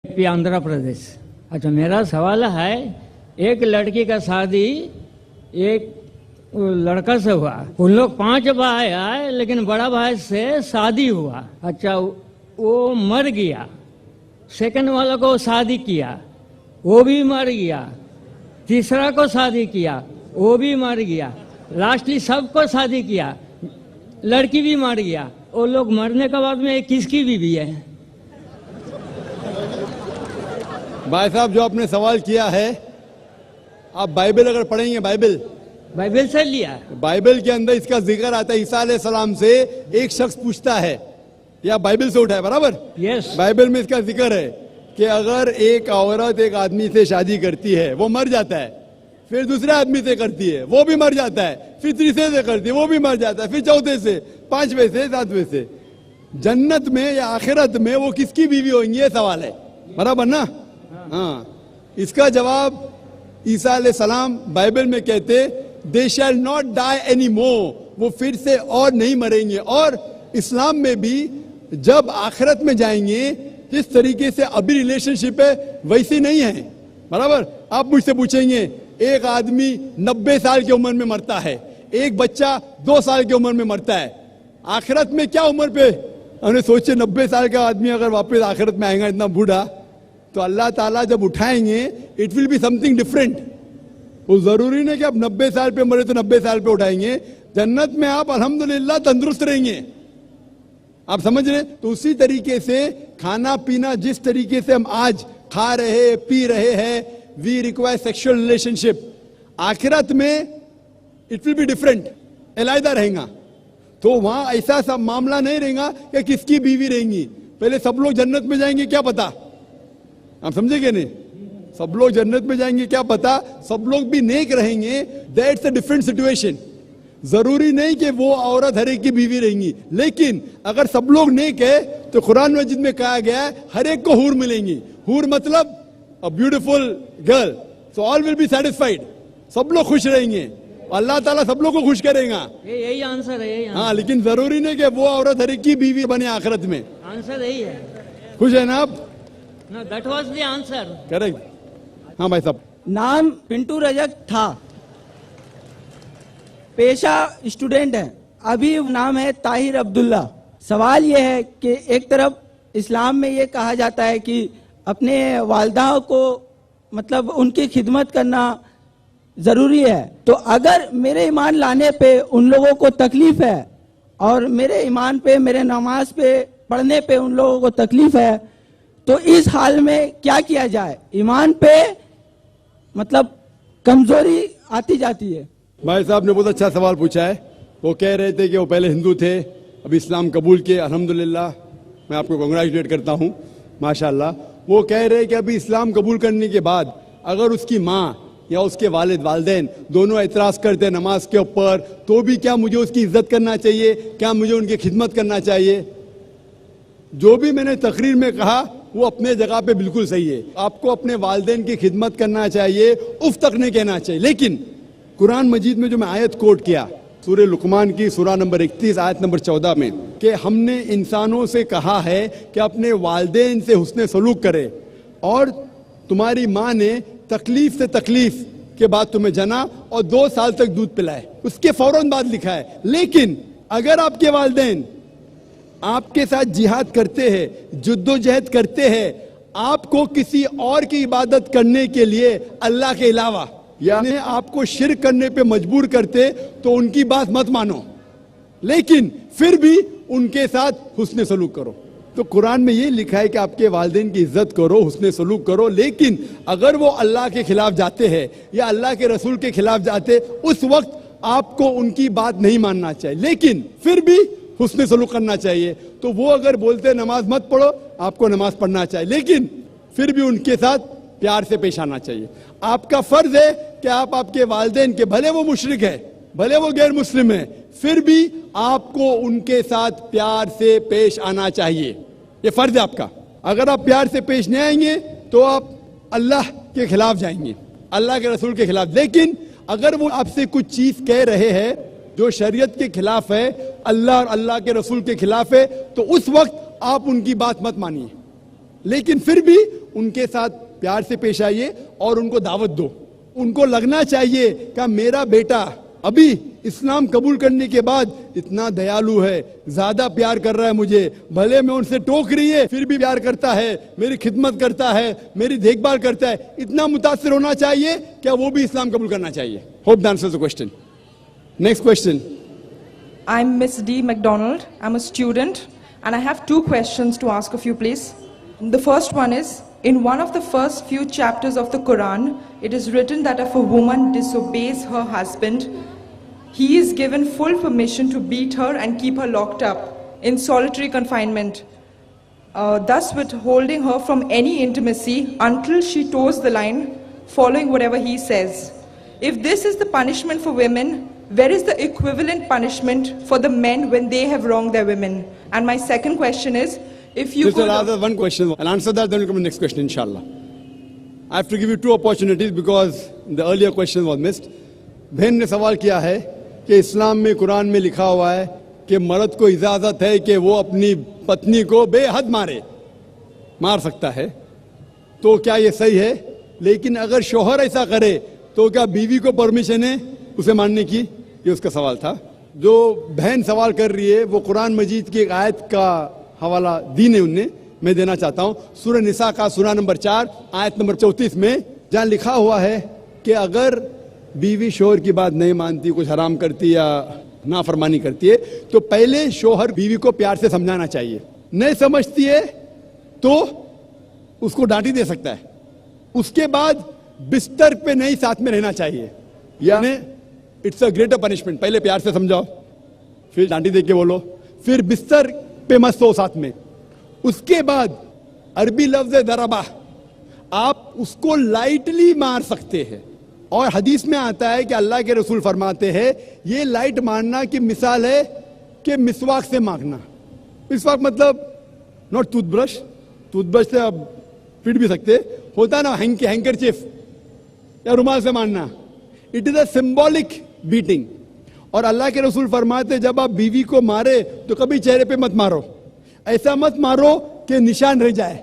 आंध्र प्रदेश। अच्छा, मेरा सवाल है, एक लड़की का शादी एक लड़का से हुआ, उन लोग 5 भाई आए, लेकिन बड़ा भाई से शादी हुआ। अच्छा, वो मर गया, सेकंड वाला को शादी किया, वो भी मर गया, तीसरा को शादी किया, वो भी मर गया, लास्टली सबको शादी किया, लड़की भी मर गया। वो लोग मरने के बाद में किसकी बीवी है? भाई साहब, जो आपने सवाल किया है, आप बाइबल अगर पढ़ेंगे, बाइबल से लिया, बाइबल के अंदर इसका जिक्र आता है। ईसा अलैहिस्सलाम से एक शख्स पूछता है, या बाइबल से उठा है, बराबर? यस। बाइबल में इसका जिक्र है कि अगर एक औरत एक आदमी से शादी करती है, वो मर जाता है, फिर दूसरे आदमी से करती है, वो भी मर जाता है, फिर तीसरे से करती है, वो भी मर जाता है, फिर चौथे से, 5वें से, 7वें से, जन्नत में या आखिरत में वो किसकी बीवी होंगी, ये सवाल है, बराबर ना? हाँ, इसका जवाब ईसा अलैहिस्सलाम बाइबल में कहते, they shall not die any more, वो फिर से और नहीं मरेंगे। और इस्लाम में भी जब आखिरत में जाएंगे, जिस तरीके से अभी रिलेशनशिप है वैसी नहीं है, बराबर? आप मुझसे पूछेंगे, एक आदमी 90 साल की उम्र में मरता है, एक बच्चा 2 साल की उम्र में मरता है, आखिरत में क्या उम्र पे? हमने सोचे 90 साल का आदमी अगर वापस आखिरत में आएगा इतना बूढ़ा, तो अल्लाह ताला जब उठाएंगे, it will be something different. वो जरूरी नहीं कि आप 90 साल पे मरे तो 90 साल पे उठाएंगे। जन्नत में आप अल्हम्दुलिल्लाह तंदुरुस्त रहेंगे। आप समझ रहे? तो उसी तरीके से खाना पीना, जिस तरीके से हम आज खा रहे पी रहे हैं, वी रिक्वायर सेक्सुअल रिलेशनशिप, आखिरत में इट विल बी डिफरेंट, अलग रहेगा। तो वहां ऐसा सब मामला नहीं रहेगा कि किसकी बीवी रहेंगी। पहले सब लोग जन्नत में जाएंगे, क्या पता? आप समझे कि नहीं? सब लोग जन्नत में जाएंगे, क्या पता? सब लोग भी नेक रहेंगे, दैट्स अ डिफरेंट सिचुएशन। जरूरी नहीं कि वो औरत हर एक की बीवी रहेंगी, लेकिन अगर सब लोग नेक है तो कुरान मजीद में कहा गया है हर एक को हूर मिलेंगी। हूर मतलब a beautiful girl, so all will be satisfied, सब लोग खुश रहेंगे, अल्लाह ताला सब लोग को खुश करेगा। यही आंसर है, यही आंसर। हाँ, लेकिन जरूरी नहीं कि वो औरत हर एक की बीवी बने आखिरत में। आंसर यही है। खुश है ना आप? No, that was the answer. Correct. हाँ भाई साहब। नाम पिंटू रजक था, पेशा स्टूडेंट है, अभी नाम है ताहिर अब्दुल्ला। सवाल यह है कि एक तरफ इस्लाम में ये कहा जाता है कि अपने वालिदाओं को मतलब उनकी खिदमत करना जरूरी है, तो अगर मेरे ईमान लाने पे उन लोगों को तकलीफ है और मेरे ईमान पे, मेरे नमाज पे पढ़ने पे उन लोगों को तकलीफ है, तो इस हाल में क्या किया जाए? ईमान पे मतलब कमजोरी आती जाती है। भाई साहब ने बहुत अच्छा सवाल पूछा है। वो कह रहे थे कि वो पहले हिंदू थे, अब इस्लाम कबूल किए, अल्हम्दुलिल्लाह, मैं आपको कांग्रेचुलेट करता हूँ, माशाल्लाह। वो कह रहे हैं कि अभी इस्लाम कबूल करने के बाद अगर उसकी माँ या उसके वालिदैन दोनों एतराज करते हैं नमाज के ऊपर, तो भी क्या मुझे उसकी इज्जत करना चाहिए? क्या मुझे उनकी खिदमत करना चाहिए? जो भी मैंने तकरीर में कहा वो अपने जगह पे बिल्कुल सही है। आपको अपने वालिदैन की खिदमत करना चाहिए, उफ तक नहीं कहना चाहिए। लेकिन कुरान मजीद में जो मैं आयत कोट किया, सूरह लुकमान की सूरा नंबर 31 आयत नंबर 14 में, कि हमने इंसानों से कहा है कि अपने वालिदैन से हुस्ने सलूक करे, और तुम्हारी माँ ने तकलीफ से तकलीफ के बाद तुम्हें जना और 2 साल तक दूध पिलाए, उसके फौरन बाद लिखा है। लेकिन अगर आपके वालिदैन आपके साथ जिहाद करते हैं, जुद्दोजहद करते हैं, आपको किसी और की इबादत करने के लिए अल्लाह के अलावा, यानी आपको शिर्क करने पे मजबूर करते, तो उनकी बात मत मानो, लेकिन फिर भी उनके साथ हुस्ने सलूक करो। तो कुरान में ये लिखा है कि आपके वालिदैन की इज्जत करो, हुस्ने सलूक करो, लेकिन अगर वो अल्लाह के खिलाफ जाते हैं या अल्लाह के रसूल के खिलाफ जाते, उस वक्त आपको उनकी बात नहीं मानना चाहिए, लेकिन फिर भी हुस्ने सलूक करना चाहिए। तो वो अगर बोलते नमाज मत पढ़ो, आपको नमाज पढ़ना चाहिए, लेकिन फिर भी उनके साथ प्यार से पेश आना चाहिए। आपका फर्ज है कि आप आपके वालिदैन के, भले वो मुशरिक है, भले वो गैर मुस्लिम है, फिर भी आपको उनके साथ प्यार से पेश आना चाहिए, ये फर्ज है आपका। अगर आप प्यार से पेश नहीं आएंगे तो आप अल्लाह के खिलाफ जाएंगे, अल्लाह के रसूल के खिलाफ। लेकिन अगर वो आपसे कुछ चीज कह रहे हैं जो शरीयत के खिलाफ है, अल्लाह और अल्लाह के रसूल के खिलाफ है, तो उस वक्त आप उनकी बात मत मानिए, लेकिन फिर भी ان کے ساتھ پیار سے پیش آئیے اور ان کو دعوت دو. ان کو لگنا چاہیے کہ میرا بیٹا ابھی اسلام قبول کرنے کے بعد اتنا دیالو ہے, زیادہ پیار کر رہا ہے مجھے, بھلے میں ان سے ٹوک رہی ہے پھر بھی پیار کرتا ہے, میری خدمت کرتا ہے, میری دیکھ بھال کرتا ہے. اتنا متاثر ہونا چاہیے کہ وہ بھی اسلام قبول کرنا چاہیے. Hope that answers the question. Next question. I'm Miss D. McDonald. I'm a student and I have 2 questions to ask of you, please. The first one is, in one of the first few chapters of the Quran, it is written that if a woman disobeys her husband, he is given full permission to beat her and keep her locked up in solitary confinement, thus withholding her from any intimacy until she toes the line, following whatever he says. If this is the punishment for women, where is the equivalent punishment for the men when they have wronged their women? And my second question is, if you Just could... rather one question. I'll answer that, then we'll come to the next question, inshallah. I have to give you 2 opportunities because the earlier question was missed. بہن نے سوال کیا ہے کہ اسلام میں قرآن میں لکھا ہوا ہے کہ مرد کو اجازت ہے کہ وہ اپنی پتنی کو بے حد مار سکتا ہے, تو کیا یہ صحیح ہے؟ لیکن اگر شوہر ایسا کرے تو کیا بیوی کو پرمیشن ہے اسے ماننے کی؟ یہ اس کا سوال تھا. جو بہن سوال کر رہی ہے وہ قرآن مجید کی ایک آیت کا حوالہ دی ہے, انہیں میں دینا چاہتا ہوں. سورہ نساء کا سورہ نمبر 4 آیت نمبر 34 میں جہاں لکھا ہوا ہے کہ اگر بیوی شوہر کی بات نہیں مانتی, کچھ حرام کرتی یا نافرمانی کرتی ہے, تو پہلے شوہر بیوی کو پیار سے سمجھانا چاہیے. نہیں سمجھتی ہے تو اس کو ڈانٹی دے سکتا ہے. اس کے بعد بستر پہ نہیں ساتھ میں رہنا چاہیے, یعنی اٹس اے گریٹر پنشمنٹ. پہلے پیار سے سمجھاؤ, پھر ڈانٹی دے کے بولو, پھر بستر پہ مت سو ساتھ میں. اس کے بعد عربی لفظ ضربہ, آپ اس کو لائٹلی مار سکتے ہیں, اور حدیث میں آتا ہے کہ اللہ کے رسول فرماتے ہیں یہ لائٹ مارنا کی مثال ہے کہ مسواک سے مانگنا. مسواک مطلب not tooth brush, tooth brush سے آپ پیٹ بھی سکتے, ہوتا ہے نا ہینکرچیف یا رومال سے مارنا. It is a symbolic batting. اور اللہ کے رسول فرماتے جب آپ بیوی کو مارے تو کبھی چہرے پہ مت مارو, ایسا مت مارو کہ نشان رہ جائے.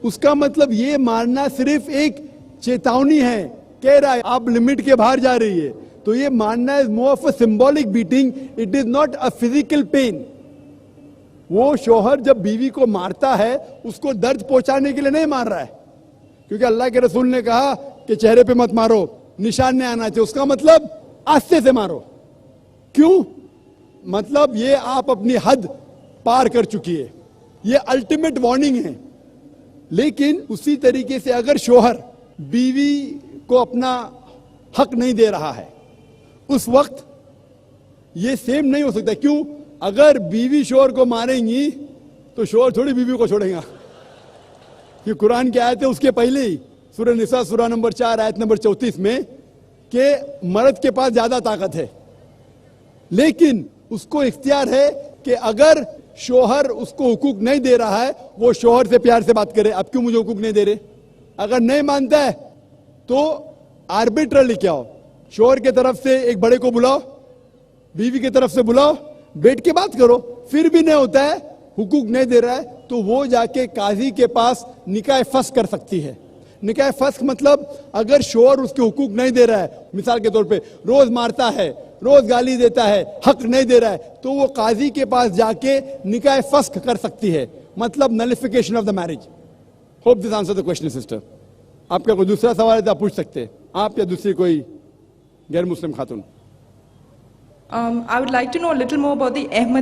اس کا مطلب یہ مارنا صرف ایک چیتاونی ہے, کہہ رہا ہے آپ لمٹ کے باہر جا رہی ہے. تو یہ مارنا is more of a symbolic beating, it is not a physical pain. وہ شوہر جب بیوی کو مارتا ہے اس کو درد پہنچانے کے لیے نہیں مار رہا ہے, کیونکہ اللہ کے رسول نے کہا کہ چہرے پہ مت مارو, نشان نہیں آنا چاہیے. اس کا مطلب آستے سے مارو. کیوں؟ مطلب یہ آپ اپنی حد پار کر چکی ہے, یہ الٹیمیٹ وارننگ ہے. لیکن اسی طریقے سے اگر شوہر بیوی کو اپنا حق نہیں دے رہا ہے اس وقت یہ سیم نہیں ہو سکتا. کیوں؟ اگر بیوی شوہر کو ماریں گی تو شوہر تھوڑی بیوی کو چھوڑیں گا. یہ قرآن کی آیت ہے اس کے پہلے ہی سورہ نساء سورہ نمبر 4 آیت نمبر 34 میں کہ مرد کے پاس زیادہ طاقت ہے, لیکن اس کو اختیار ہے کہ اگر شوہر اس کو حقوق نہیں دے رہا ہے وہ شوہر سے پیار سے بات کرے. اب کیوں مجھے حقوق نہیں دے رہے؟ اگر نہیں مانتا ہے تو آربیٹر لے کے آؤ, شوہر کے طرف سے ایک بڑے کو بلاؤ, بیوی کی طرف سے بلاؤ, بیٹھ کے بات کرو. پھر بھی نہیں ہوتا ہے, حقوق نہیں دے رہا ہے, تو وہ جا کے قاضی کے پاس نکاح فسخ کر سکتی ہے. نکاح فسخ مطلب اگر شوہر اس کے حقوق نہیں دے رہا ہے, مثال کے طور پہ روز مارتا ہے, روز گالی دیتا ہے, حق نہیں دے رہا ہے, تو وہ قاضی کے پاس جا کے نکاح فسخ کر سکتی ہے, مطلب nullification of the marriage. Hope this answer the question sister. آپ کا کوئی دوسرا سوال ہے تو آپ پوچھ سکتے ہیں, آپ یا دوسری کوئی غیر مسلم خاتون. I would like to know a little more about the Ahmadi